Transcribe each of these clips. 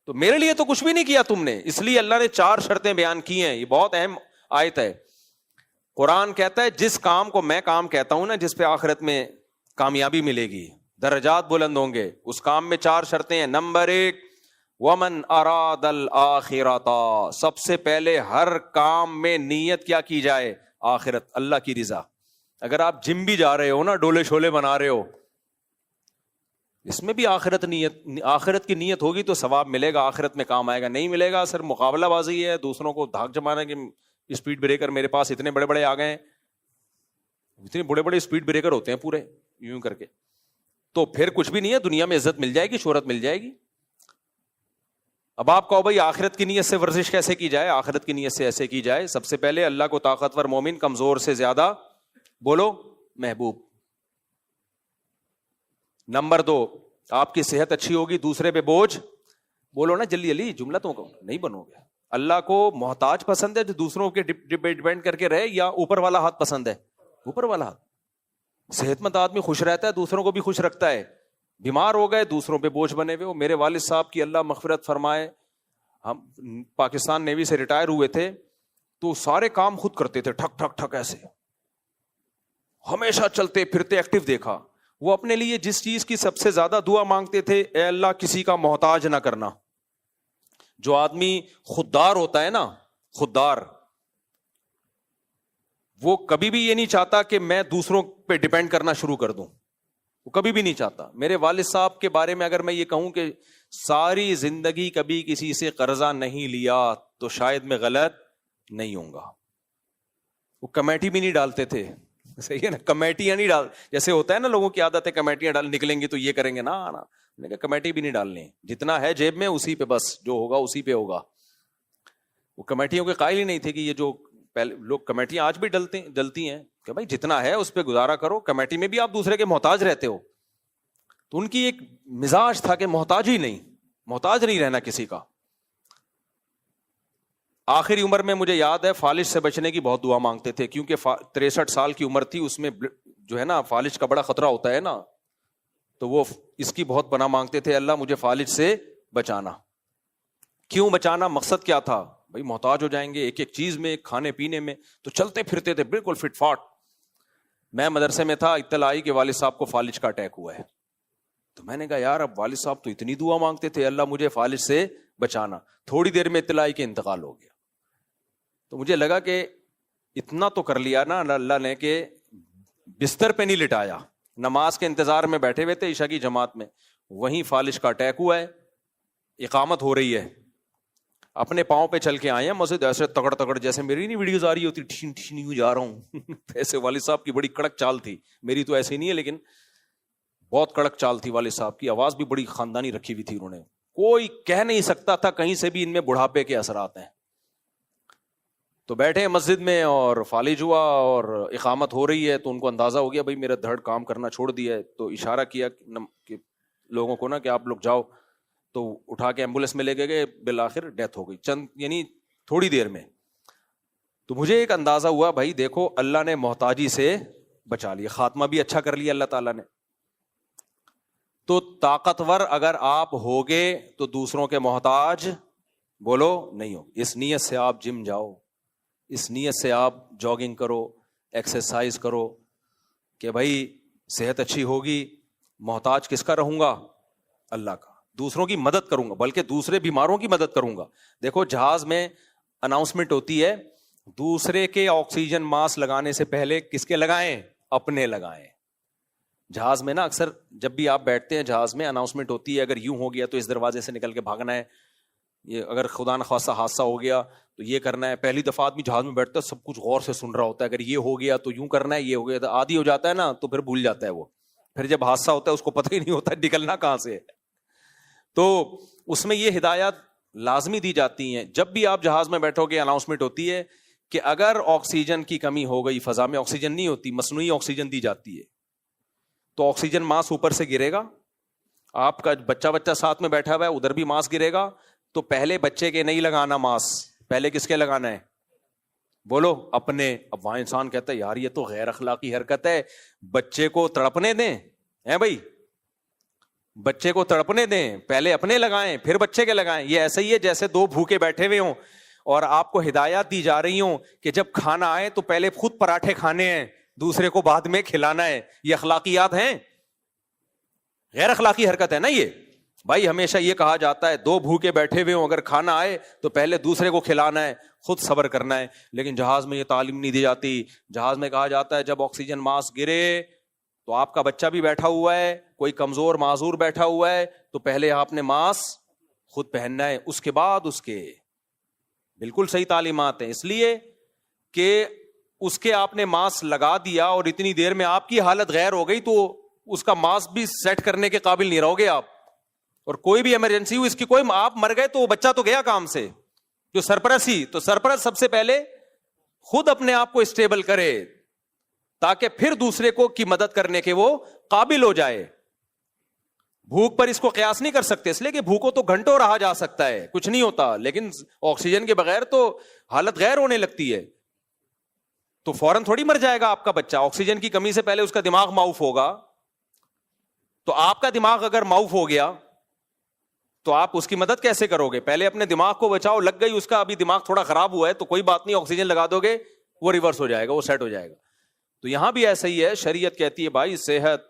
تو میرے لیے تو کچھ بھی نہیں کیا تم نے. اس لیے اللہ نے 4 شرطیں بیان کی ہیں. یہ بہت اہم آیت ہے. قرآن کہتا ہے جس کام کو میں کام کہتا ہوں نا, جس پہ آخرت میں کامیابی ملے گی, درجات بلند ہوں گے, اس کام میں 4 شرطیں ہیں. نمبر 1, ومن اراد الآخرۃ, سب سے پہلے ہر کام میں نیت کیا کی جائے؟ آخرت, اللہ کی رضا. اگر آپ جم بھی جا رہے ہو نا, ڈولے شولے بنا رہے ہو, اس میں بھی آخرت کی نیت ہوگی تو ثواب ملے گا, آخرت میں کام آئے گا. نہیں ملے گا, صرف مقابلہ بازی ہے, دوسروں کو دھاک جمانا کہ اسپیڈ بریکر میرے پاس اتنے بڑے بڑے آ گئے ہیں. اتنے بڑے بڑے اسپیڈ بریکر ہوتے ہیں پورے یوں کر کے, تو پھر کچھ بھی نہیں ہے. دنیا میں عزت مل جائے گی, شہرت مل جائے گی. اب آپ کہو بھائی آخرت کی نیت سے ورزش کیسے کی جائے؟ آخرت کی نیت سے ایسے کی جائے, سب سے پہلے اللہ کو طاقتور مومن کمزور سے زیادہ بولو محبوب. نمبر 2, آپ کی صحت اچھی ہوگی, دوسرے پہ بوجھ بولو نا جلدی جلدی, جملہ تو نہیں بنو گے. اللہ کو محتاج پسند ہے جو دوسروں کے ڈیپینڈ کر کے رہے, یا اوپر والا ہاتھ پسند ہے؟ اوپر والا ہاتھ. صحت مند آدمی خوش رہتا ہے, دوسروں کو بھی خوش رکھتا ہے. بیمار ہو گئے, دوسروں پہ بوجھ بنے ہوئے. میرے والد صاحب کی اللہ مغفرت فرمائے, ہم پاکستان نیوی سے ریٹائر ہوئے تھے, تو سارے کام خود کرتے تھے, ٹھک ٹھک ٹھک ایسے, ہمیشہ چلتے پھرتے ایکٹیو دیکھا. وہ اپنے لیے جس چیز کی سب سے زیادہ دعا مانگتے تھے, اے اللہ کسی کا محتاج نہ کرنا. جو آدمی خوددار ہوتا ہے نا, خوددار, وہ کبھی بھی یہ نہیں چاہتا کہ میں دوسروں پہ ڈیپینڈ کرنا شروع کر دوں, وہ کبھی بھی نہیں چاہتا. میرے والد صاحب کے بارے میں اگر میں یہ کہوں کہ ساری زندگی کبھی کسی سے قرضہ نہیں لیا, تو شاید میں غلط نہیں ہوں گا. وہ کمیٹی بھی نہیں ڈالتے تھے, صحیح ہے نا, کمیٹیاں نہیں ڈال, جیسے ہوتا ہے نا لوگوں کی عادت ہے کمیٹیاں ڈال, نکلیں گے تو یہ کریں گے نا, کمیٹی بھی نہیں ڈالنی. جتنا ہے جیب میں اسی پہ بس, جو ہوگا اسی پہ ہوگا. وہ کمیٹیوں کے قائل ہی نہیں تھے کہ یہ جو پہلے لوگ کمیٹیاں آج بھی ڈلتی ہیں کہ بھائی جتنا ہے اس پہ گزارا کرو, کمیٹی میں بھی آپ دوسرے کے محتاج رہتے ہو. تو ان کی ایک مزاج تھا کہ محتاج نہیں رہنا کسی کا. آخری عمر میں مجھے یاد ہے فالج سے بچنے کی بہت دعا مانگتے تھے, کیونکہ 63 سال کی عمر تھی, اس میں جو ہے نا فالج کا بڑا خطرہ ہوتا ہے نا, تو وہ اس کی بہت پناہ مانگتے تھے, اللہ مجھے فالج سے بچانا. کیوں بچانا؟ مقصد کیا تھا بھائی؟ محتاج ہو جائیں گے ایک ایک چیز میں, کھانے پینے میں, تو چلتے پھرتے تھے بالکل فٹ فاٹ. میں مدرسے میں تھا, اطلاع آئی کہ والد صاحب کو فالج کا اٹیک ہوا ہے. تو میں نے کہا یار اب والد صاحب تو اتنی دعا مانگتے تھے, اللہ مجھے فالج سے بچانا. تھوڑی دیر میں اطلاع آئی کہ انتقال ہو گیا. تو مجھے لگا کہ اتنا تو کر لیا نا اللہ نے کہ بستر پہ نہیں لٹایا, نماز کے انتظار میں بیٹھے ہوئے تھے عشاء کی جماعت میں, وہیں فالج کا اٹیک ہوا ہے, اقامت ہو رہی ہے, اپنے پاؤں پہ چل کے آئے ہیں مسجد, ایسے تگڑ تگڑ جیسے میری نہیں ویڈیوز آ رہی ہوتی, ٹھین ٹھین یوں جا رہا ہوں. ایسے والد صاحب کی بڑی کڑک چال تھی, میری تو ایسی نہیں ہے لیکن بہت کڑک چال تھی والد صاحب کی. آواز بھی بڑی خاندانی رکھی ہوئی تھی انہوں نے, کوئی کہہ نہیں سکتا تھا کہیں سے بھی ان میں بڑھاپے کے اثرات ہیں. تو بیٹھے مسجد میں اور فالج ہوا اور اقامت ہو رہی ہے, تو ان کو اندازہ ہو گیا بھائی میرا دھڑ کام کرنا چھوڑ دیا ہے. تو اشارہ کیا کہ لوگوں کو نا کہ آپ لوگ جاؤ, تو اٹھا کے ایمبولینس میں لے کے گئے, بالآخر ڈیتھ ہو گئی یعنی تھوڑی دیر میں. تو مجھے ایک اندازہ ہوا بھائی دیکھو اللہ نے محتاجی سے بچا لیا, خاتمہ بھی اچھا کر لیا اللہ تعالیٰ نے. تو طاقتور اگر آپ ہوگے تو دوسروں کے محتاج بولو نہیں ہو. اس نیت سے آپ جم جاؤ, اس نیت سے آپ جاگنگ کرو, ایکسرسائز کرو کہ بھائی صحت اچھی ہوگی, محتاج کس کا رہوں گا؟ اللہ کا. دوسروں کی مدد کروں گا, بلکہ دوسرے بیماروں کی مدد کروں گا. دیکھو جہاز میں اناؤنسمنٹ ہوتی ہے, دوسرے کے آکسیجن ماسک لگانے سے پہلے کس کے لگائیں؟ اپنے لگائیں. جہاز میں نا اکثر جب بھی آپ بیٹھتے ہیں جہاز میں اناؤنسمنٹ ہوتی ہے, اگر یوں ہو گیا تو اس دروازے سے نکل کے بھاگنا ہے, یہ اگر خدا نخواستہ حادثہ ہو گیا تو یہ کرنا ہے. پہلی دفعہ آدمی جہاز میں بیٹھتا ہے سب کچھ غور سے سن رہا ہوتا ہے, اگر یہ ہو گیا تو یوں کرنا ہے, یہ ہو گیا تو عادی ہو جاتا ہے نا, تو پھر بھول جاتا ہے وہ. پھر جب حادثہ ہوتا ہے اس کو پتہ ہی نہیں ہوتا نکلنا کہاں سے ہے. تو اس میں یہ ہدایات لازمی دی جاتی ہیں. جب بھی آپ جہاز میں بیٹھو گے اناؤنسمنٹ ہوتی ہے کہ اگر آکسیجن کی کمی ہو گئی, فضا میں آکسیجن نہیں ہوتی, مصنوعی آکسیجن دی جاتی ہے, تو آکسیجن ماسک اوپر سے گرے گا, آپ کا بچہ ساتھ میں بیٹھا ہوا ہے ادھر بھی ماسک گرے گا, تو پہلے بچے کے نہیں لگانا ماسک, پہلے کس کے لگانا ہے؟ بولو اپنے. اب وہاں انسان کہتا ہے یار یہ تو غیر اخلاقی حرکت ہے, بچے کو تڑپنے دیں ہیں بھائی, بچے کو تڑپنے دیں, پہلے اپنے لگائیں پھر بچے کے لگائیں. یہ ایسا ہی ہے جیسے دو بھوکے بیٹھے ہوئے ہوں اور آپ کو ہدایات دی جا رہی ہوں کہ جب کھانا آئے تو پہلے خود پراٹھے کھانے ہیں, دوسرے کو بعد میں کھلانا ہے. یہ اخلاقیات ہیں؟ غیر اخلاقی حرکت ہے نا یہ. بھائی ہمیشہ یہ کہا جاتا ہے دو بھوکے بیٹھے ہوئے ہوں, اگر کھانا آئے تو پہلے دوسرے کو کھلانا ہے, خود صبر کرنا ہے. لیکن جہاز میں یہ تعلیم نہیں دی جاتی. جہاز میں کہا جاتا ہے جب آکسیجن ماسک گرے تو آپ کا بچہ بھی بیٹھا ہوا ہے, کوئی کمزور معذور بیٹھا ہوا ہے, تو پہلے آپ نے ماسک خود پہننا ہے, اس کے بعد اس کے. بالکل صحیح تعلیمات ہیں, اس لیے کہ اس کے آپ نے ماسک لگا دیا اور اتنی دیر میں آپ کی حالت غیر ہو گئی تو اس کا ماسک بھی سیٹ کرنے کے قابل نہیں رہو گے آپ. اور کوئی بھی ایمرجنسی ہو, اس کی کوئی, آپ مر گئے تو بچہ تو گیا کام سے. جو سرپرست ہی, تو سرپرست سب سے پہلے خود اپنے آپ کو اسٹیبل کرے تاکہ پھر دوسرے کو کی مدد کرنے کے وہ قابل ہو جائے. بھوک پر اس کو قیاس نہیں کر سکتے, اس لیے کہ بھوکو تو گھنٹوں رہا جا سکتا ہے, کچھ نہیں ہوتا, لیکن آکسیجن کے بغیر تو حالت غیر ہونے لگتی ہے. تو فوراً تھوڑی مر جائے گا آپ کا بچہ. آکسیجن کی کمی سے پہلے اس کا دماغ معاف ہوگا. تو آپ کا دماغ اگر معاف ہو گیا تو آپ اس کی مدد کیسے کرو گے؟ پہلے اپنے دماغ کو بچاؤ. لگ گئی اس کا, ابھی دماغ تھوڑا خراب ہوا ہے تو کوئی بات نہیں, آکسیجن لگا دو گے وہ ریورس ہو جائے گا, وہ سیٹ ہو جائے گا. تو یہاں بھی ایسا ہی ہے. شریعت کہتی ہے بھائی صحت,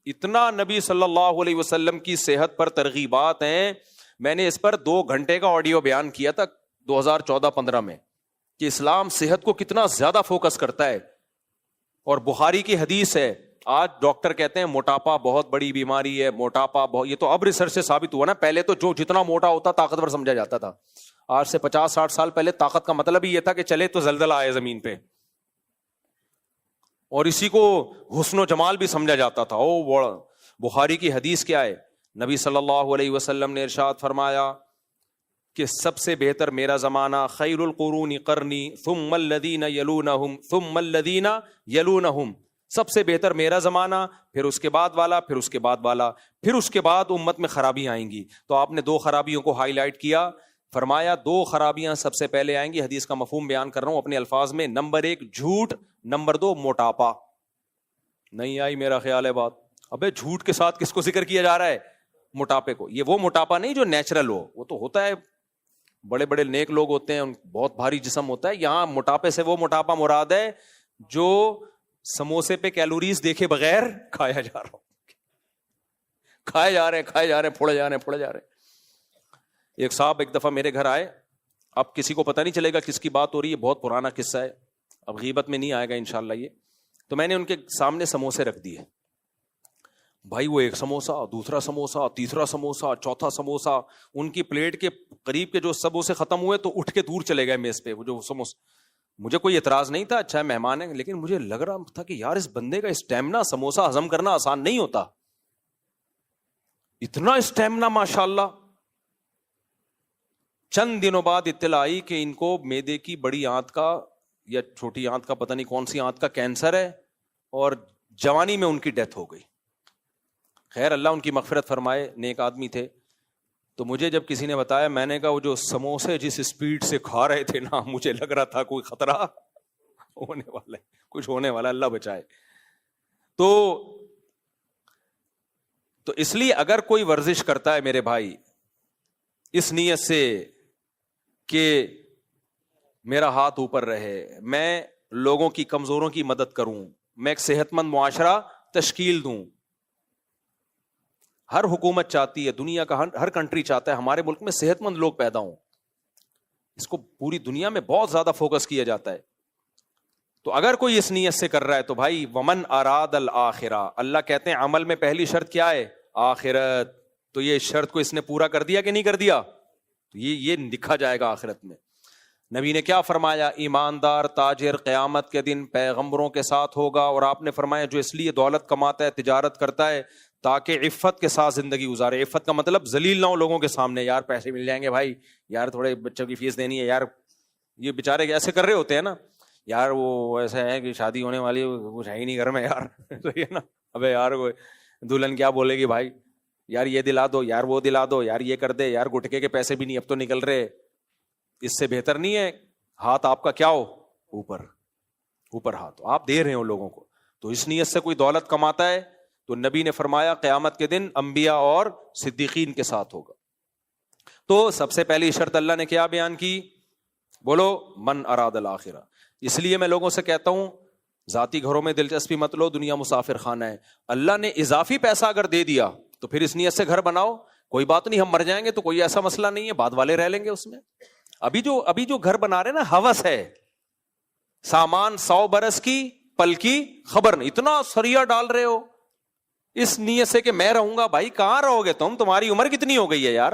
اتنا نبی صلی اللہ علیہ وسلم کی صحت پر ترغیبات ہیں. میں نے اس پر 2 گھنٹے کا آڈیو بیان کیا تھا 2014-15 میں کہ اسلام صحت کو کتنا زیادہ فوکس کرتا ہے. اور بخاری کی حدیث ہے, آج ڈاکٹر کہتے ہیں موٹاپا بہت بڑی بیماری ہے, موٹاپا بہت, یہ تو اب ریسرچ سے ثابت ہوا نا. پہلے تو جو جتنا موٹا ہوتا طاقتور سمجھا جاتا تھا. آج سے 50-60 سال پہلے طاقت کا مطلب ہی یہ تھا کہ چلے تو زلزلہ آئے زمین پہ, اور اسی کو حسن و جمال بھی سمجھا جاتا تھا. او بڑا. بخاری کی حدیث کیا ہے؟ نبی صلی اللہ علیہ وسلم نے ارشاد فرمایا کہ سب سے بہتر میرا زمانہ, خیر القرون قرنی ثم الذین یلونہم ثم الذین یلونہم, سب سے بہتر میرا زمانہ, پھر اس کے بعد والا, پھر اس کے بعد والا, پھر اس کے بعد امت میں خرابی آئیں گی. تو آپ نے 2 خرابیوں کو ہائی لائٹ کیا, فرمایا 2 خرابیاں سب سے پہلے آئیں گی. حدیث کا مفہوم بیان کر رہا ہوں اپنے الفاظ میں. نمبر 1 جھوٹ, نمبر 2 موٹاپا. نہیں آئی میرا خیال ہے بات؟ ابے جھوٹ کے ساتھ کس کو ذکر کیا جا رہا ہے؟ موٹاپے کو. یہ وہ موٹاپا نہیں جو نیچرل ہو, وہ تو ہوتا ہے, بڑے بڑے نیک لوگ ہوتے ہیں, بہت بھاری جسم ہوتا ہے. یہاں موٹاپے سے وہ موٹاپا مراد ہے جو سموسے پہ کیلوریز دیکھے بغیر کھایا جا رہا ہو, کھائے جا رہے ہیں, پھوڑے جا رہے ہیں. ایک صاحب ایک دفعہ میرے گھر آئے, اب کسی کو پتہ نہیں چلے گا کس کی بات ہو رہی ہے, بہت پرانا قصہ ہے, اب غیبت میں نہیں آئے گا انشاءاللہ یہ. تو میں نے ان کے سامنے سموسے رکھ دیے. بھائی وہ ایک سموسا, دوسرا سموسا, تیسرا سموسا, چوتھا سموسا, ان کی پلیٹ کے قریب کے جو سموسے ختم ہوئے تو اٹھ کے دور چلے گئے میز پہ وہ جو سموسے. مجھے کوئی اعتراض نہیں تھا, اچھا مہمان ہے, لیکن مجھے لگ رہا تھا کہ یار اس بندے کا اسٹیمنا, سموسا ہضم کرنا آسان نہیں ہوتا, اتنا اسٹیمنا ماشاءاللہ. چند دنوں بعد اطلاع آئی کہ ان کو معدے کی بڑی آنت کا یا چھوٹی آنت کا, پتہ نہیں کون سی آنت کا کینسر ہے, اور جوانی میں ان کی ڈیتھ ہو گئی. خیر اللہ ان کی مغفرت فرمائے, نیک آدمی تھے. تو مجھے جب کسی نے بتایا, میں نے کہا وہ جو سموسے جس اسپیڈ سے کھا رہے تھے نا, مجھے لگ رہا تھا کوئی خطرہ ہونے والا ہے, کچھ ہونے والا, اللہ بچائے. تو اس لیے اگر کوئی ورزش کرتا ہے میرے بھائی اس نیت سے کہ میرا ہاتھ اوپر رہے, میں لوگوں کی کمزوروں کی مدد کروں, میں ایک صحت مند معاشرہ تشکیل دوں. ہر حکومت چاہتی ہے, دنیا کا ہر کنٹری چاہتا ہے ہمارے ملک میں صحت مند لوگ پیدا ہوں. اس کو پوری دنیا میں بہت زیادہ فوکس کیا جاتا ہے. تو اگر کوئی اس نیت سے کر رہا ہے تو بھائی ومن اراد الآخرہ, اللہ کہتے ہیں عمل میں پہلی شرط کیا ہے؟ آخرت. تو یہ شرط کو اس نے پورا کر دیا کہ نہیں کر دیا؟ تو یہ لکھا جائے گا آخرت میں. نبی نے کیا فرمایا؟ ایماندار تاجر قیامت کے دن پیغمبروں کے ساتھ ہوگا. اور آپ نے فرمایا جو اس لیے دولت کماتا ہے, تجارت کرتا ہے تاکہ عفت کے ساتھ زندگی گزارے. عفت کا مطلب ذلیل نہ ہو لوگوں کے سامنے, یار پیسے مل جائیں گے بھائی, یار تھوڑے بچوں کی فیس دینی ہے, یار یہ بیچارے ایسے کر رہے ہوتے ہیں نا, یار وہ ایسا ہے کہ شادی ہونے والی کچھ ہے ہی نہیں گھر میں یار, صحیح ہے نا, ابے یار وہ دلہن کیا بولے گی بھائی, یار یہ دلا دو, یار وہ دلا دو, یار یہ کر دے, یار گٹکے کے پیسے بھی نہیں اب تو نکل رہے. اس سے بہتر نہیں ہے ہاتھ آپ کا کیا ہو اوپر, اوپر ہاتھ آپ دے رہے ہو لوگوں کو. تو اس نیت سے کوئی دولت کماتا ہے تو نبی نے فرمایا قیامت کے دن انبیاء اور صدیقین کے ساتھ ہوگا. تو سب سے پہلی شرط اللہ نے کیا بیان کی؟ بولو من اراد الاخرہ. اس لیے میں لوگوں سے کہتا ہوں ذاتی گھروں میں دلچسپی مت لو, دنیا مسافر خانہ ہے. اللہ نے اضافی پیسہ اگر دے دیا تو پھر اس نیت سے گھر بناؤ, کوئی بات نہیں, ہم مر جائیں گے تو کوئی ایسا مسئلہ نہیں ہے, بعد والے رہ لیں گے اس میں. ابھی جو گھر بنا رہے نا ہوس ہے, سامان 100 برس کی پل کی خبر نہیں, اتنا سریا ڈال رہے ہو اس نیت سے کہ میں رہوں گا. بھائی کہاں رہو گے تم, تمہاری عمر کتنی ہو گئی ہے یار,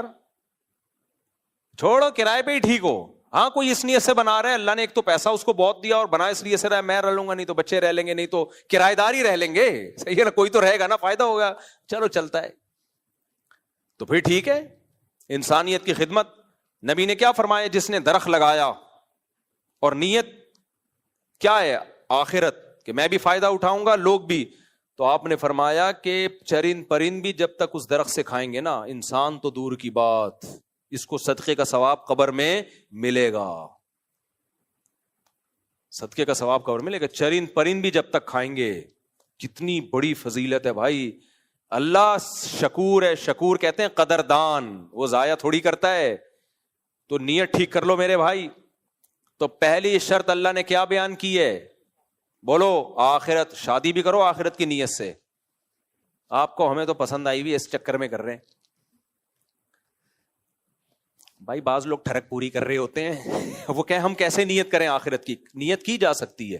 چھوڑو کرائے پہ ہی ٹھیک ہو. ہاں کوئی اس نیت سے بنا رہا ہے, اللہ نے ایک تو پیسہ اس کو بہت دیا اور بنا اس لیے سے رہا ہے میں رہ لوں گا, نہیں تو بچے رہ لیں گے, نہیں تو کرایہ دار ہی رہ لیں گے, صحیح ہے نا, کوئی تو رہے گا نا, فائدہ ہوگا, چلو چلتا ہے تو پھر ٹھیک ہے. انسانیت کی خدمت. نبی نے کیا فرمایا؟ جس نے درخت لگایا اور نیت کیا ہے؟ آخرت, کہ میں بھی فائدہ اٹھاؤں گا لوگ بھی, تو آپ نے فرمایا کہ چرند پرند بھی جب تک اس درخت سے کھائیں گے نا, انسان تو دور کی بات, اس کو صدقے کا ثواب قبر میں ملے گا, صدقے کا ثواب قبر میں ملے گا. چرند پرند بھی جب تک کھائیں گے, کتنی بڑی فضیلت ہے بھائی. اللہ شکور ہے, شکور کہتے ہیں قدردان, وہ ضائع تھوڑی کرتا ہے. تو نیت ٹھیک کر لو میرے بھائی. تو پہلی شرط اللہ نے کیا بیان کی ہے؟ بولو آخرت. شادی بھی کرو آخرت کی نیت سے. آپ کو ہمیں تو پسند آئی ہوئی, اس چکر میں کر رہے ہیں بھائی. بعض لوگ ٹھڑک پوری کر رہے ہوتے ہیں, وہ کہ ہم کیسے نیت کریں آخرت کی؟ نیت کی جا سکتی ہے.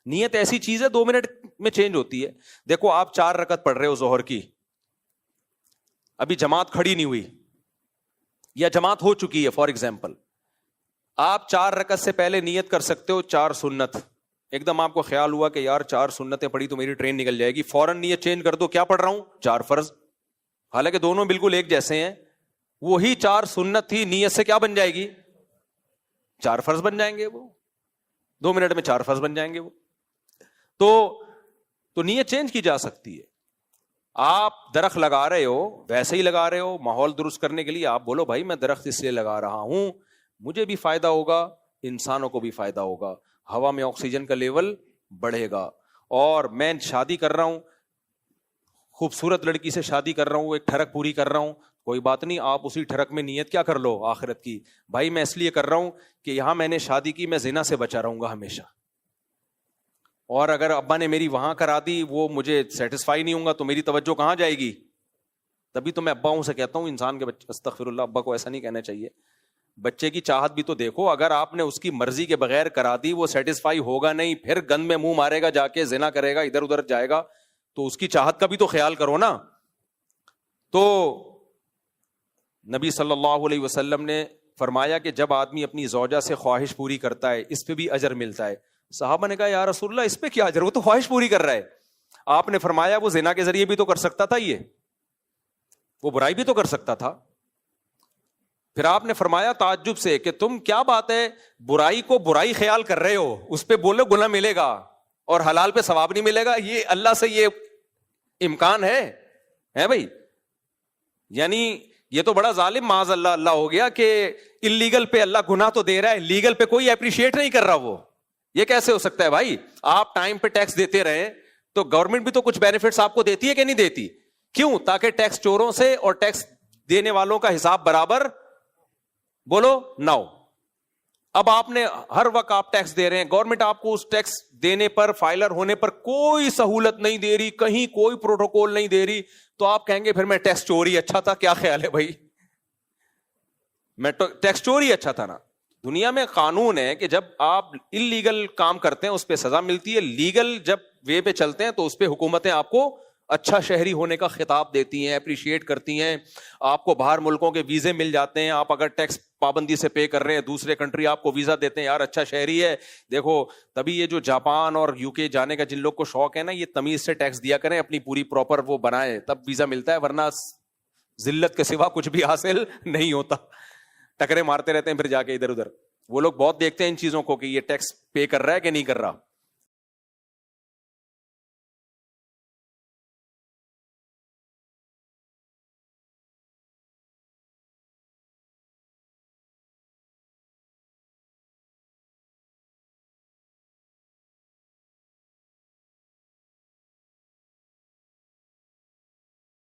نیت ایسی چیز ہے 2 منٹ میں چینج ہوتی ہے. دیکھو آپ 4 رکعت پڑھ رہے ہو ظہر کی, ابھی جماعت کھڑی نہیں ہوئی یا جماعت ہو چکی ہے فار ایگزامپل, آپ 4 رکعت سے پہلے نیت کر سکتے ہو 4 سنت. ایک دم آپ کو خیال ہوا کہ یار 4 سنتیں پڑھی تو میری ٹرین نکل جائے گی, فوراً نیت چینج کر دو, کیا پڑھ رہا ہوں؟ 4 فرض. حالانکہ دونوں بالکل ایک جیسے ہیں, وہی 4 سنت تھی, نیت سے کیا بن جائے گی؟ 4 فرض بن جائیں گے. وہ 2 منٹ میں 4 فرض بن جائیں گے وہ. تو نیت چینج کی جا سکتی ہے. آپ درخت لگا رہے ہو, ویسے ہی لگا رہے ہو ماحول درست کرنے کے لیے, آپ بولو بھائی میں درخت اس لیے لگا رہا ہوں, مجھے بھی فائدہ ہوگا, انسانوں کو بھی فائدہ ہوگا, ہوا میں آکسیجن کا لیول بڑھے گا. اور میں شادی کر رہا ہوں, خوبصورت لڑکی سے شادی کر رہا ہوں, ایک ٹھڑک پوری کر رہا ہوں, کوئی بات نہیں, آپ اسی ٹھڑک میں نیت کیا کر لو؟ آخرت کی. بھائی میں اس لیے کر رہا ہوں کہ یہاں میں نے شادی کی, میں زنا سے بچا رہوں گا ہمیشہ, اور اگر ابا نے میری وہاں کرا دی, وہ مجھے سیٹسفائی نہیں ہوں گا, تو میری توجہ کہاں جائے گی؟ تبھی تو میں اباؤں سے کہتا ہوں انسان کے بچے, استغفر اللہ, ابا کو ایسا نہیں کہنا چاہیے. بچے کی چاہت بھی تو دیکھو, اگر آپ نے اس کی مرضی کے بغیر کرا دی, وہ سیٹسفائی ہوگا نہیں, پھر گند میں منہ مارے گا, جا کے زنا کرے گا, ادھر ادھر جائے گا, تو اس کی چاہت کا بھی تو خیال کرو نا. تو نبی صلی اللہ علیہ وسلم نے فرمایا کہ جب آدمی اپنی زوجہ سے خواہش پوری کرتا ہے, اس پہ بھی اجر ملتا ہے. صحابہ نے کہا یا رسول اللہ اس پہ کیا اجر, وہ تو خواہش پوری کر رہا ہے. آپ نے فرمایا وہ زنا کے ذریعے بھی تو کر سکتا تھا, یہ وہ برائی بھی تو کر سکتا تھا. پھر آپ نے فرمایا تعجب سے کہ تم کیا بات ہے, برائی کو برائی خیال کر رہے ہو, اس پہ بولو گناہ ملے گا اور حلال پہ ثواب نہیں ملے گا, یہ اللہ سے یہ امکان ہے بھائی؟ یعنی یہ تو بڑا ظالم معاذ اللہ اللہ ہو گیا کہ اللیگل پہ اللہ گناہ تو دے رہا ہے, لیگل پہ کوئی اپریشیٹ نہیں کر رہا. وہ یہ کیسے ہو سکتا ہے بھائی؟ آپ ٹائم پہ ٹیکس دیتے رہے تو گورنمنٹ بھی تو کچھ بینیفٹس آپ کو دیتی ہے کہ نہیں دیتی؟ کیوں؟ تاکہ ٹیکس چوروں سے اور ٹیکس دینے والوں کا حساب برابر بولو نہ ہو. اب آپ نے ہر وقت آپ ٹیکس دے رہے ہیں, گورنمنٹ آپ کو اس ٹیکس دینے پر, فائلر ہونے پر کوئی سہولت نہیں دے رہی, کہیں کوئی پروٹوکول نہیں دے رہی, تو آپ کہیں گے پھر میں ٹیکس چوری اچھا تھا. کیا خیال ہے بھائی؟ میں ٹیکس چوری اچھا تھا نا. دنیا میں قانون ہے کہ جب آپ انلیگل کام کرتے ہیں اس پہ سزا ملتی ہے, لیگل جب وے پہ چلتے ہیں تو اس پہ حکومتیں آپ کو اچھا شہری ہونے کا خطاب دیتی ہیں, اپریشیٹ کرتی ہیں, آپ کو باہر ملکوں کے ویزے مل جاتے ہیں. آپ اگر ٹیکس پابندی سے پے کر رہے ہیں, دوسرے کنٹری آپ کو ویزا دیتے ہیں, یار اچھا شہری ہے. دیکھو تبھی یہ جو جاپان اور یو کے جانے کا جن لوگ کو شوق ہے نا, یہ تمیز سے ٹیکس دیا کریں, اپنی پوری پراپر وہ بنائے, تب ویزا ملتا ہے, ورنہ ذلت کے سوا کچھ بھی حاصل نہیں ہوتا. ٹکرے مارتے رہتے ہیں پھر جا کے ادھر ادھر. وہ لوگ بہت دیکھتے ہیں ان چیزوں کو کہ یہ ٹیکس پے کر رہا ہے کہ نہیں کر رہا.